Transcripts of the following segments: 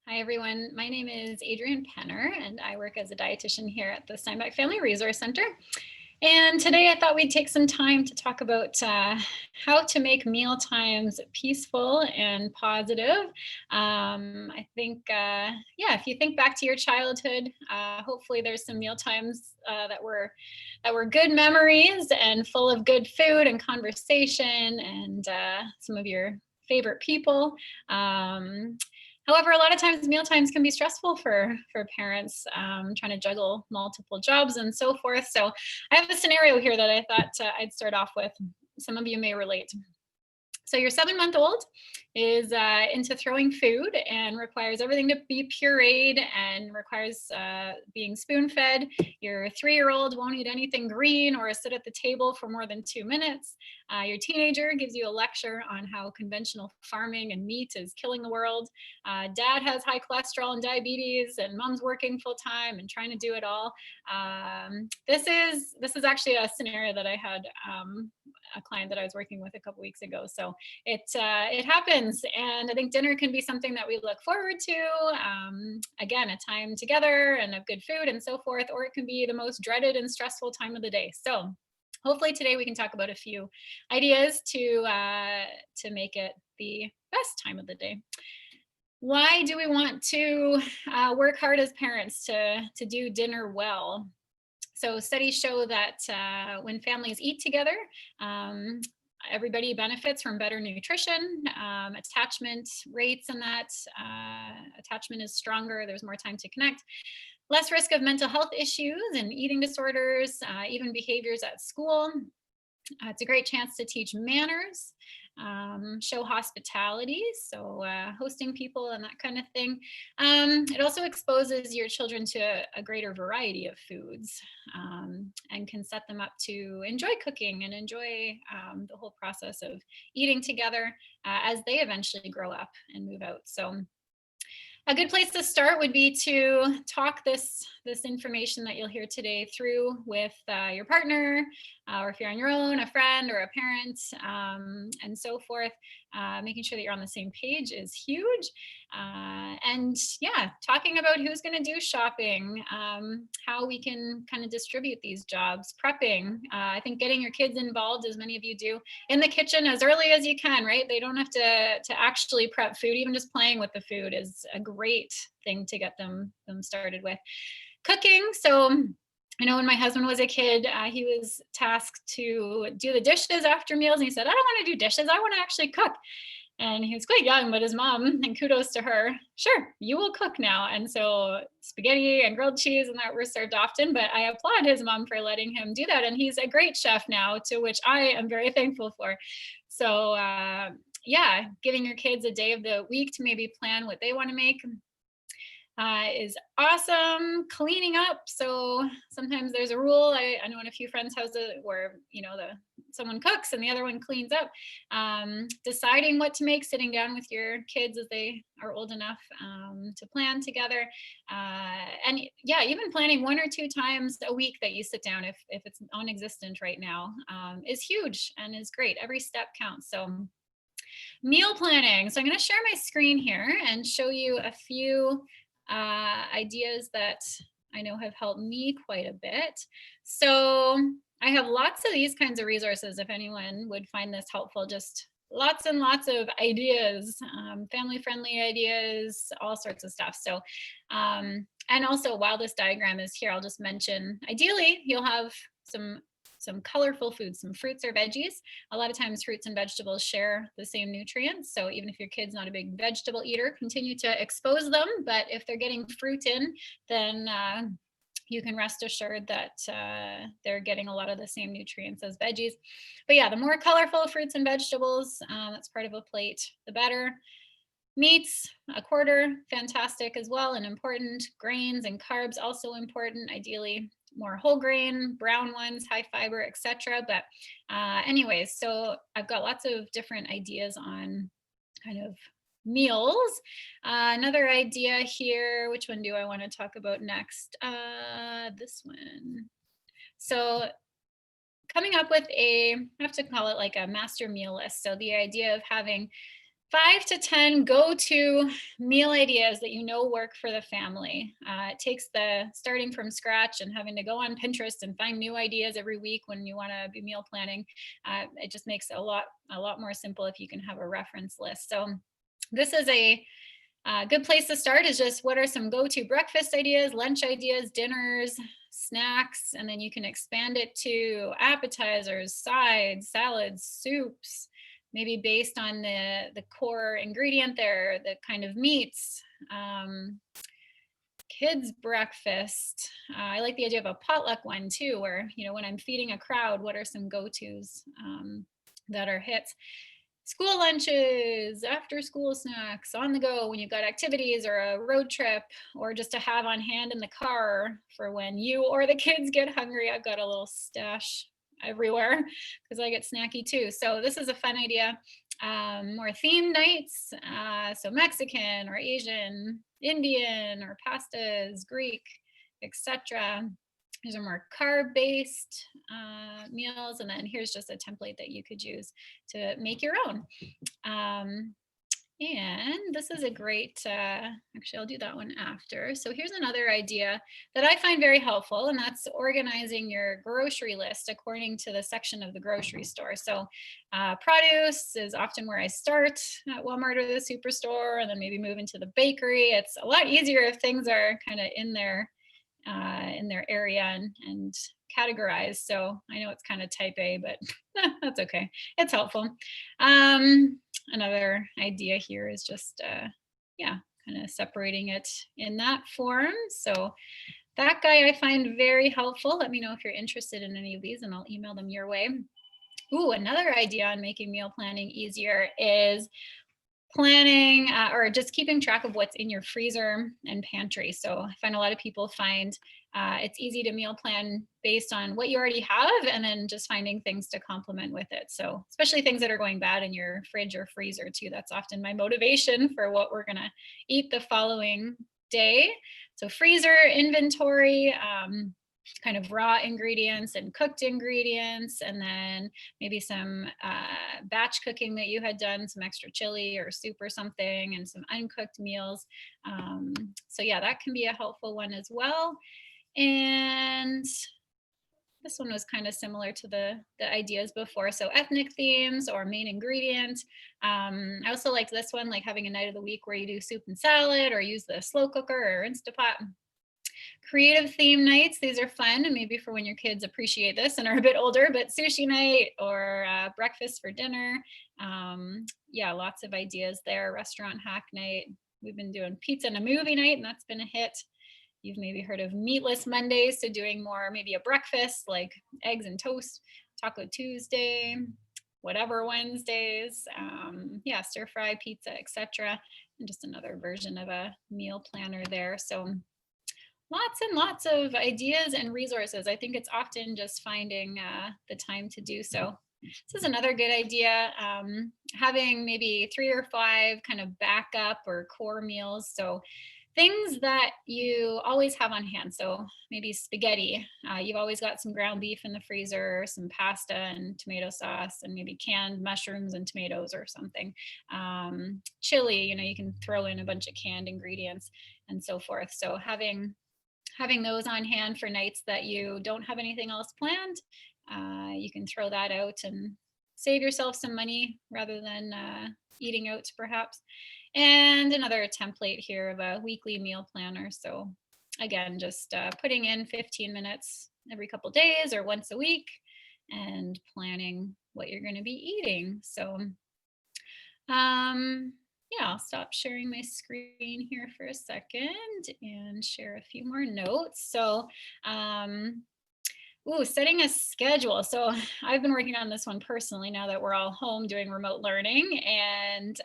Hi, everyone. My name is Adrienne Penner, and I work as a dietitian here at the Steinbach Family Resource Center. And today I thought we'd take some time to talk about how to make meal times peaceful and positive. I think, if you think back to your childhood, hopefully there's some meal times that were good memories and full of good food and conversation and some of your favorite people. However, a lot of times meal times can be stressful for parents trying to juggle multiple jobs and so forth. So I have a scenario here that I thought I'd start off with. Some of you may relate. So your 7-month-old is into throwing food and requires everything to be pureed and requires being spoon-fed. Your 3-year-old won't eat anything green or sit at the table for more than 2 minutes. Your teenager gives you a lecture on how conventional farming and meat is killing the world. Dad has high cholesterol and diabetes, and mom's working full-time and trying to do it all. This is actually a scenario that I had a client that I was working with a couple weeks ago. So it happens, and I think dinner can be something that we look forward to. Again, a time together and of good food and so forth, or it can be the most dreaded and stressful time of the day. So hopefully today we can talk about a few ideas to make it the best time of the day. Why do we want to work hard as parents to do dinner well? So studies show that when families eat together, everybody benefits from better nutrition, attachment rates, and that attachment is stronger. There's more time to connect, less risk of mental health issues and eating disorders, even behaviors at school. It's a great chance to teach manners, show hospitality, so hosting people and that kind of thing. It also exposes your children to a greater variety of foods and can set them up to enjoy cooking and enjoy the whole process of eating together as they eventually grow up and move out. So a good place to start would be to talk this information that you'll hear today through with your partner, or if you're on your own, a friend or a parent, and so forth. Making sure that you're on the same page is huge. And yeah, talking about who's going to do shopping, how we can kind of distribute these jobs, prepping. I think getting your kids involved, as many of you do, in the kitchen as early as you can, right? They don't have to actually prep food. Even just playing with the food is a great thing to get them started with. Cooking. So I know when my husband was a kid, he was tasked to do the dishes after meals. And he said, I don't want to do dishes. I want to actually cook. And he was quite young, but his mom, and kudos to her, sure, you will cook now. And so spaghetti and grilled cheese and that were served often, but I applaud his mom for letting him do that. And he's a great chef now, to which I am very thankful for. So yeah, giving your kids a day of the week to maybe plan what they want to make is awesome. Cleaning up. So sometimes there's a rule. I know in a few friends' houses where, someone cooks and the other one cleans up. Deciding what to make, sitting down with your kids as they are old enough to plan together. And yeah, even planning 1 or 2 times a week that you sit down, if it's non-existent right now, is huge and is great. Every step counts. So meal planning. So I'm going to share my screen here and show you a few ideas that I know have helped me quite a bit. So I have lots of these kinds of resources if anyone would find this helpful. Just lots and lots of ideas, family-friendly ideas, all sorts of stuff. So, and also while this diagram is here, I'll just mention, ideally, you'll have some colorful foods, some fruits or veggies. A lot of times fruits and vegetables share the same nutrients. So even if your kid's not a big vegetable eater, continue to expose them. But if they're getting fruit in, then you can rest assured that they're getting a lot of the same nutrients as veggies. But yeah, the more colorful fruits and vegetables, that's part of a plate, the better. Meats, a quarter, fantastic as well and important. Grains and carbs, also important, ideally more whole grain, brown ones, high fiber, etc. But anyways, so I've got lots of different ideas on kind of meals. Another idea here, which one do I want to talk about next? This one. So coming up with I have to call it like a master meal list. So the idea of having 5 to 10 go-to meal ideas that you know work for the family. It takes the starting from scratch and having to go on Pinterest and find new ideas every week when you want to be meal planning. It just makes it a lot more simple if you can have a reference list. So this is a good place to start is just what are some go-to breakfast ideas, lunch ideas, dinners, snacks, and then you can expand it to appetizers, sides, salads, soups, maybe based on the core ingredient there, the kind of meats. Kids breakfast. I like the idea of a potluck one too, where, you know, when I'm feeding a crowd, what are some go-tos that are hits? School lunches, after school snacks, on the go when you've got activities or a road trip, or just to have on hand in the car for when you or the kids get hungry. I've got a little stash everywhere because I get snacky too. So this is a fun idea. More theme nights, so Mexican or Asian, Indian or pastas, Greek, etc. These are more carb-based meals, and then here's just a template that you could use to make your own. And this is a great, actually, I'll do that one after. So here's another idea that I find very helpful, and that's organizing your grocery list according to the section of the grocery store. So produce is often where I start at Walmart or the superstore, and then maybe move into the bakery. It's a lot easier if things are kind of in their area and categorized. So I know it's kind of type A, but that's okay. It's helpful. Another idea here is just, yeah, kind of separating it in that form. So that guy I find very helpful. Let me know if you're interested in any of these and I'll email them your way. Ooh, another idea on making meal planning easier is planning or just keeping track of what's in your freezer and pantry. So I find a lot of people find it's easy to meal plan based on what you already have and then just finding things to complement with it. So especially things that are going bad in your fridge or freezer too. That's often my motivation for what we're going to eat the following day. So freezer inventory, kind of raw ingredients and cooked ingredients, and then maybe some batch cooking that you had done, some extra chili or soup or something, and some uncooked meals. So yeah, that can be a helpful one as well. And this one was kind of similar to the ideas before. So ethnic themes or main ingredient. I also like this one, like having a night of the week where you do soup and salad or use the slow cooker or Instapot. Creative theme nights, these are fun, and maybe for when your kids appreciate this and are a bit older, but sushi night or breakfast for dinner. Yeah, lots of ideas there. Restaurant hack night. We've been doing pizza and a movie night, and that's been a hit. You've maybe heard of meatless Mondays, so doing more maybe a breakfast like eggs and toast, Taco Tuesday, whatever Wednesdays, yeah, stir fry pizza, etc. And just another version of a meal planner there. So lots and lots of ideas and resources. I think it's often just finding the time to do so. This is another good idea, having maybe 3 or 5 kind of backup or core meals. So things that you always have on hand. So maybe spaghetti. You've always got some ground beef in the freezer, some pasta and tomato sauce, and maybe canned mushrooms and tomatoes or something. Chili, you know, you can throw in a bunch of canned ingredients and so forth. So having those on hand for nights that you don't have anything else planned, you can throw that out and save yourself some money rather than eating out perhaps. And another template here of a weekly meal planner. So again, just putting in 15 minutes every couple days or once a week and planning what you're going to be eating. So yeah, I'll stop sharing my screen here for a second and share a few more notes. So setting a schedule. So I've been working on this one personally now that we're all home doing remote learning, and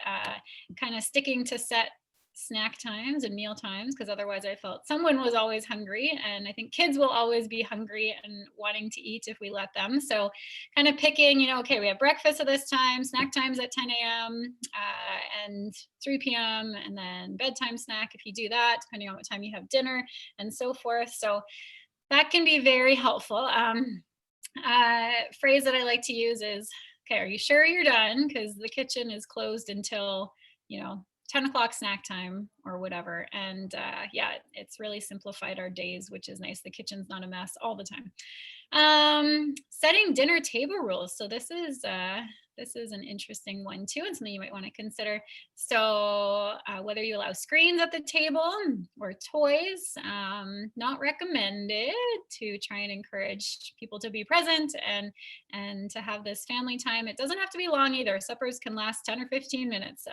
kind of sticking to set snack times and meal times, because otherwise I felt someone was always hungry, and I think kids will always be hungry and wanting to eat if we let them. So kind of picking, you know, okay, we have breakfast at this time, snack times at 10 a.m. And 3 p.m. and then bedtime snack if you do that, depending on what time you have dinner and so forth. So that can be very helpful. Phrase that I like to use is okay, are you sure you're done? Because the kitchen is closed until, 10 o'clock snack time or whatever. And yeah, it's really simplified our days, which is nice. The kitchen's not a mess all the time. Setting dinner table rules. So this is an interesting one too, and something you might want to consider. So whether you allow screens at the table or toys, not recommended, to try and encourage people to be present and to have this family time. It doesn't have to be long either. Suppers can last 10 or 15 minutes.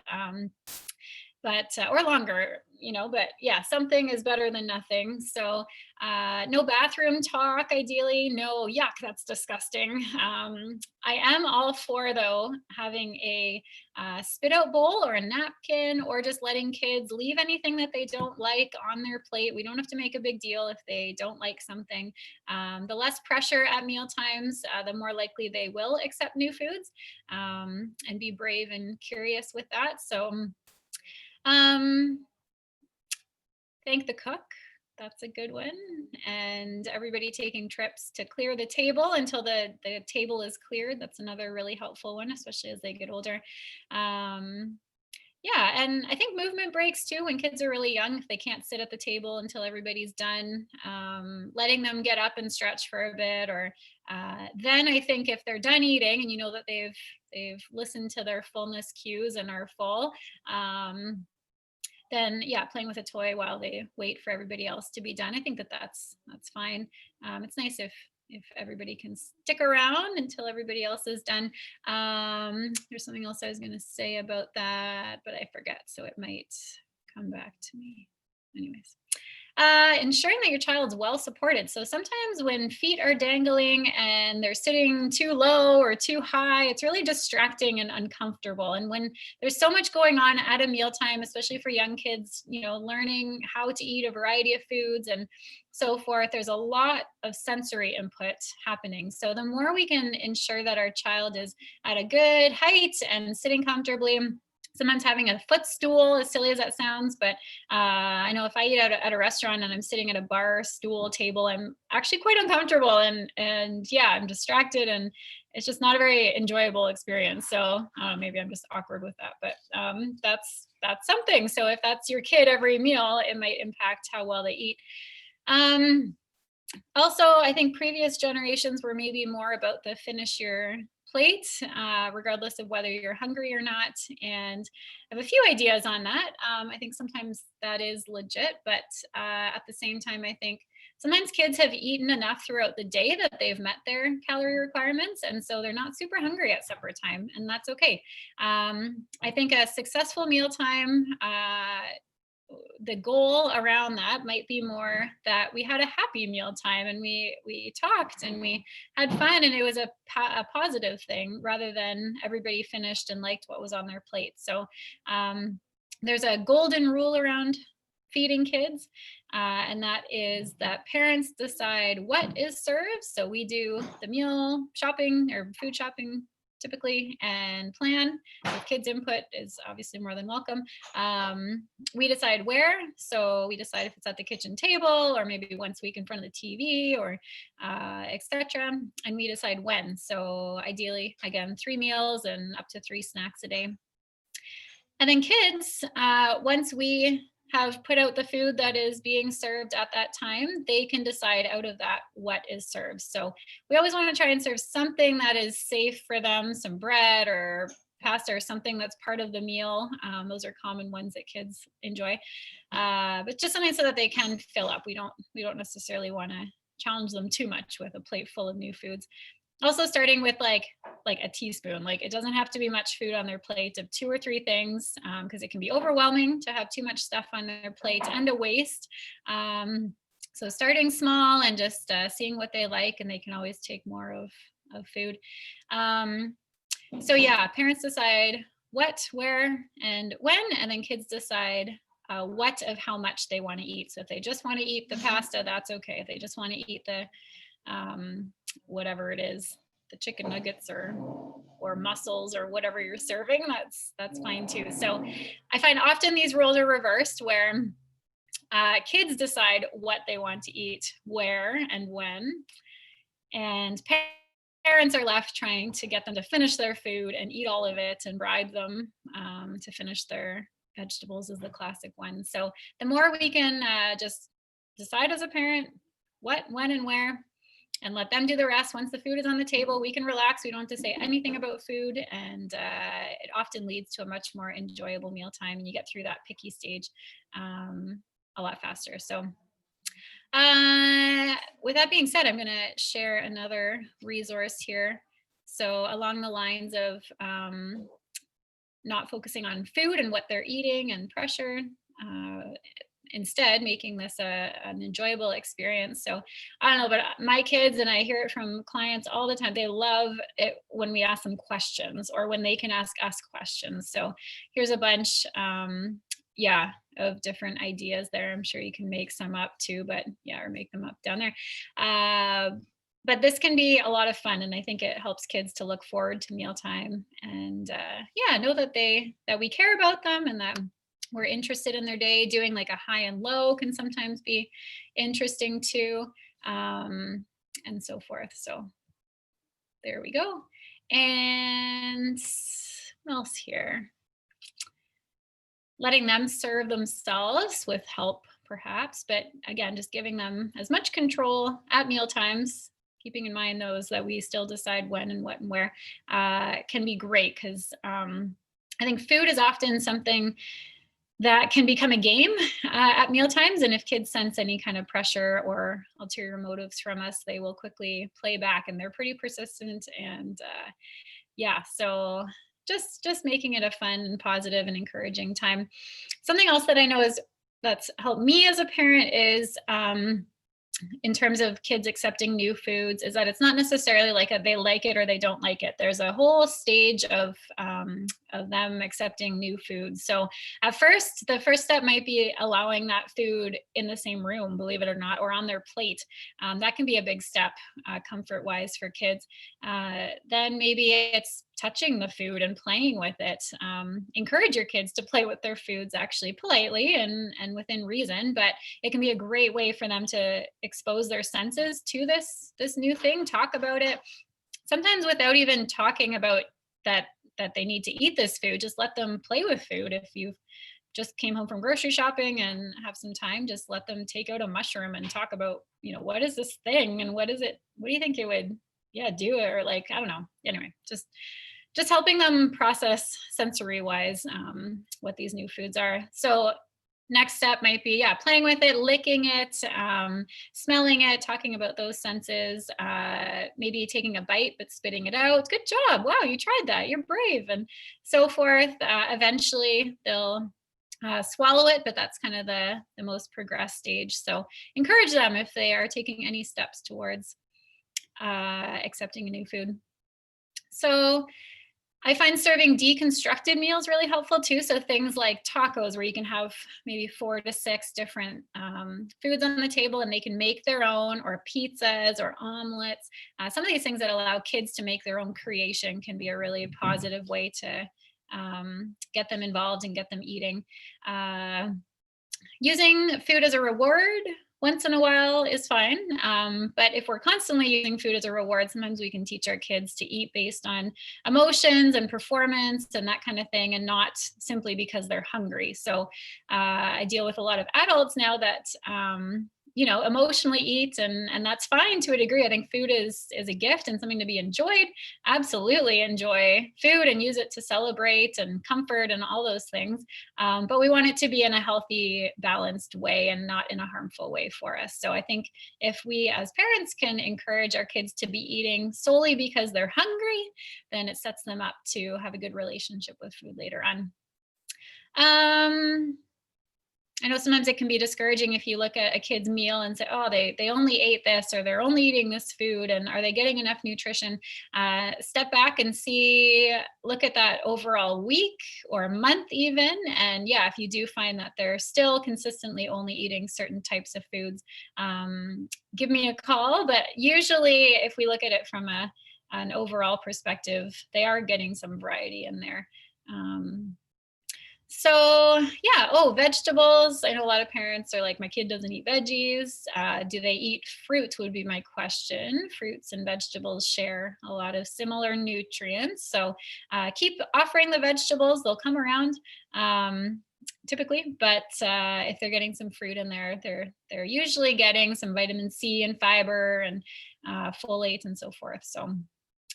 But or longer, but yeah, something is better than nothing. So no bathroom talk, ideally. No, yuck, that's disgusting. I am all for, though, having a spit out bowl or a napkin, or just letting kids leave anything that they don't like on their plate. We don't have to make a big deal if they don't like something. The less pressure at meal times, the more likely they will accept new foods, and be brave and curious with that. So thank the cook. That's a good one. And everybody taking trips to clear the table until the table is cleared. That's another really helpful one, especially as they get older. Yeah, and I think movement breaks too, when kids are really young, if they can't sit at the table until everybody's done, letting them get up and stretch for a bit, or then I think if they're done eating and that they've listened to their fullness cues and are full, then yeah, playing with a toy while they wait for everybody else to be done. I think that's fine. It's nice if everybody can stick around until everybody else is done. There's something else I was going to say about that, but I forget, so it might come back to me. Anyways. Ensuring that your child's well supported. So sometimes when feet are dangling and they're sitting too low or too high, it's really distracting and uncomfortable. And when there's so much going on at a mealtime, especially for young kids, learning how to eat a variety of foods and so forth, there's a lot of sensory input happening. So the more we can ensure that our child is at a good height and sitting comfortably, sometimes having a footstool, as silly as that sounds, but I know if I eat at a restaurant and I'm sitting at a bar stool table, I'm actually quite uncomfortable, and yeah, I'm distracted, and it's just not a very enjoyable experience. So maybe I'm just awkward with that, but that's something. So if that's your kid every meal, it might impact how well they eat. Also, I think previous generations were maybe more about the finish your plate, regardless of whether you're hungry or not. And I have a few ideas on that. I think sometimes that is legit, but at the same time, I think sometimes kids have eaten enough throughout the day that they've met their calorie requirements, and so they're not super hungry at supper time, and that's okay. I think a successful mealtime, the goal around that might be more that we had a happy meal time and we talked and we had fun, and it was a positive thing, rather than everybody finished and liked what was on their plate. So there's a golden rule around feeding kids, and that is that parents decide what is served. So we do the meal shopping or food shopping typically, and plan. With kids' input is obviously more than welcome. We decide where. So we decide if it's at the kitchen table or maybe once a week in front of the TV, or etc. And we decide when. So ideally, again, 3 meals and up to 3 snacks a day. And then kids, once we have put out the food that is being served at that time, they can decide out of that what is served. So we always want to try and serve something that is safe for them, some bread or pasta or something that's part of the meal. Those are common ones that kids enjoy, but just something so that they can fill up. We don't necessarily want to challenge them too much with a plate full of new foods. Also starting with like a teaspoon. Like, it doesn't have to be much food on their plate, of 2 or 3 things, because it can be overwhelming to have too much stuff on their plate and a waste. So starting small and just seeing what they like, and they can always take more of food. So yeah, parents decide what, where, and when, and then kids decide what of how much they want to eat. So if they just want to eat the pasta, that's okay. If they just want to eat the whatever it is, the chicken nuggets or mussels or whatever you're serving, that's fine too. So I find often these roles are reversed, where kids decide what they want to eat, where and when, and parents are left trying to get them to finish their food and eat all of it and bribe them to finish their vegetables is the classic one. So the more we can just decide as a parent what, when, and where, and let them do the rest. Once the food is on the table, we can relax. We don't have to say anything about food, and it often leads to a much more enjoyable mealtime, and you get through that picky stage a lot faster. So with that being said, I'm going to share another resource here. So along the lines of not focusing on food and what they're eating and pressure, instead making this an enjoyable experience. So I don't know, but my kids, and I hear it from clients all the time, they love it when we ask them questions or when they can ask us questions. So here's a bunch of different ideas there. I'm sure you can make some up too, but or make them up down there. But this can be a lot of fun, and I think it helps kids to look forward to mealtime and know that we care about them and that we're interested in their day. Doing like a high and low can sometimes be interesting too, and so forth. So there we go. And what else here? Letting them serve themselves with help, perhaps, but again, just giving them as much control at meal times, keeping in mind those that we still decide when and what and where, can be great, because I think food is often something that can become a game at meal times. And if kids sense any kind of pressure or ulterior motives from us, they will quickly play back, and they're pretty persistent. And so just making it a fun and positive and encouraging time. Something else that I know that's helped me as a parent is in terms of kids accepting new foods, is that it's not necessarily like they like it or they don't like it. There's a whole stage of them accepting new foods. So at first, the first step might be allowing that food in the same room, believe it or not, or on their plate. That can be a big step comfort-wise for kids. Then maybe it's touching the food and playing with it. Encourage your kids to play with their foods actually politely and within reason, but it can be a great way for them to expose their senses to this new thing, talk about it, sometimes without even talking about that they need to eat this food. Just let them play with food. If you just came home from grocery shopping and have some time, just let them take out a mushroom and talk about, what is this thing and what is it? What do you think it would do? Or like, I don't know. Anyway, just helping them process sensory wise what these new foods are. So next step might be playing with it, licking it, smelling it, talking about those senses, maybe taking a bite but spitting it out. Good job, wow, you tried that, you're brave, and so forth. Eventually they'll swallow it, but that's kind of the most progressed stage. So encourage them if they are taking any steps towards accepting a new food. So I find serving deconstructed meals really helpful too. So things like tacos, where you can have maybe 4 to 6 different foods on the table and they can make their own, or pizzas or omelets. Some of these things that allow kids to make their own creation can be a really positive way to get them involved and get them eating. Using food as a reward once in a while is fine. But if we're constantly using food as a reward, sometimes we can teach our kids to eat based on emotions and performance and that kind of thing, and not simply because they're hungry. So I deal with a lot of adults now that emotionally eat, and that's fine to a degree. I think food is a gift and something to be enjoyed. Absolutely enjoy food and use it to celebrate and comfort and all those things. But we want it to be in a healthy, balanced way and not in a harmful way for us. So I think if we as parents can encourage our kids to be eating solely because they're hungry, then it sets them up to have a good relationship with food later on. I know sometimes it can be discouraging if you look at a kid's meal and say, oh, they only ate this, or they're only eating this food, and are they getting enough nutrition? Step back and look at that overall week or month even. And if you do find that they're still consistently only eating certain types of foods, give me a call. But usually if we look at it from an overall perspective, they are getting some variety in there. So yeah, vegetables. I know a lot of parents are like, my kid doesn't eat veggies. Do they eat fruit would be my question. Fruits and vegetables share a lot of similar nutrients. So keep offering the vegetables, they'll come around typically, but if they're getting some fruit in there, they're usually getting some vitamin C and fiber and folate and so forth. So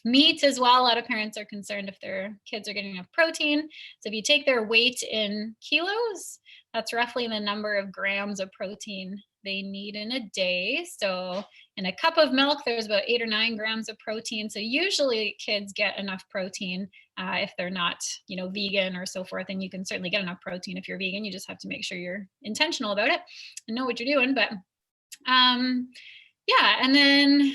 meat as well. A lot of parents are concerned if their kids are getting enough protein. So if you take their weight in kilos, that's roughly the number of grams of protein they need in a day. So in a cup of milk, there's about 8 or 9 grams of protein. So usually kids get enough protein if they're not, vegan or so forth. And you can certainly get enough protein if you're vegan. You just have to make sure you're intentional about it and know what you're doing. But yeah, and then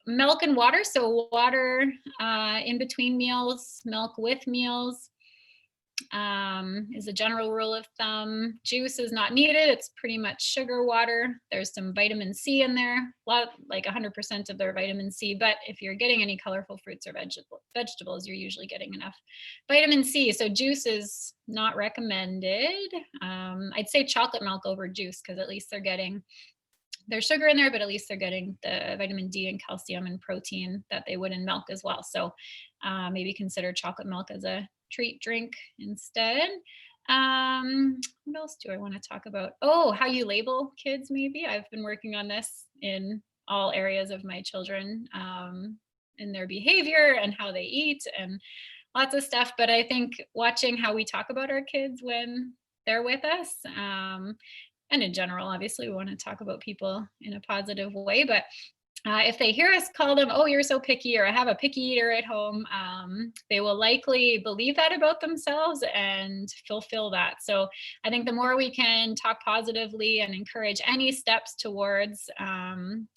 milk and water. So water in between meals, milk with meals is a general rule of thumb. Juice is not needed. It's pretty much sugar water. There's some vitamin C in there, a lot, like 100% of their vitamin C. But if you're getting any colorful fruits or vegetables, you're usually getting enough vitamin C. So juice is not recommended. I'd say chocolate milk over juice, because at least they're getting there's sugar in there, but at least they're getting the vitamin D and calcium and protein that they would in milk as well. So maybe consider chocolate milk as a treat drink instead. What else do I want to talk about? Oh, how you label kids, maybe. I've been working on this in all areas of my children, in their behavior and how they eat and lots of stuff. But I think watching how we talk about our kids when they're with us, and in general, obviously, we want to talk about people in a positive way. But if they hear us call them, oh, you're so picky, or I have a picky eater at home, they will likely believe that about themselves and fulfill that. So I think the more we can talk positively and encourage any steps towards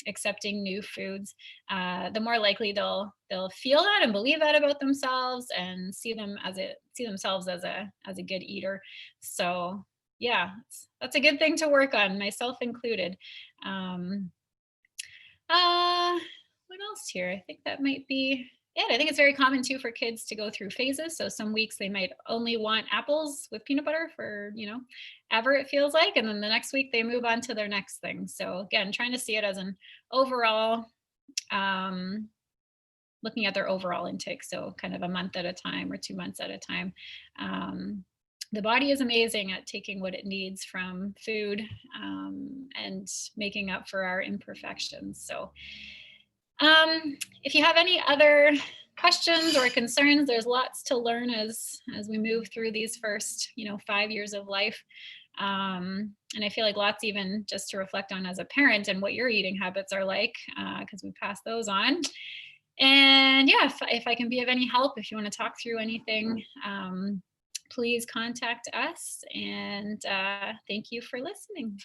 accepting new foods, the more likely they'll feel that and believe that about themselves and see themselves as a good eater. So yeah, that's a good thing to work on, myself included. What else here? I think that might be it. I think it's very common too for kids to go through phases. So some weeks they might only want apples with peanut butter for, ever it feels like. And then the next week they move on to their next thing. So again, trying to see it as an overall, looking at their overall intake. So kind of a month at a time or 2 months at a time. The body is amazing at taking what it needs from food and making up for our imperfections. So if you have any other questions or concerns, there's lots to learn as we move through these first 5 years of life. And I feel like lots even just to reflect on as a parent and what your eating habits are like, because we pass those on. And yeah, if I can be of any help, if you want to talk through anything, please contact us. And thank you for listening.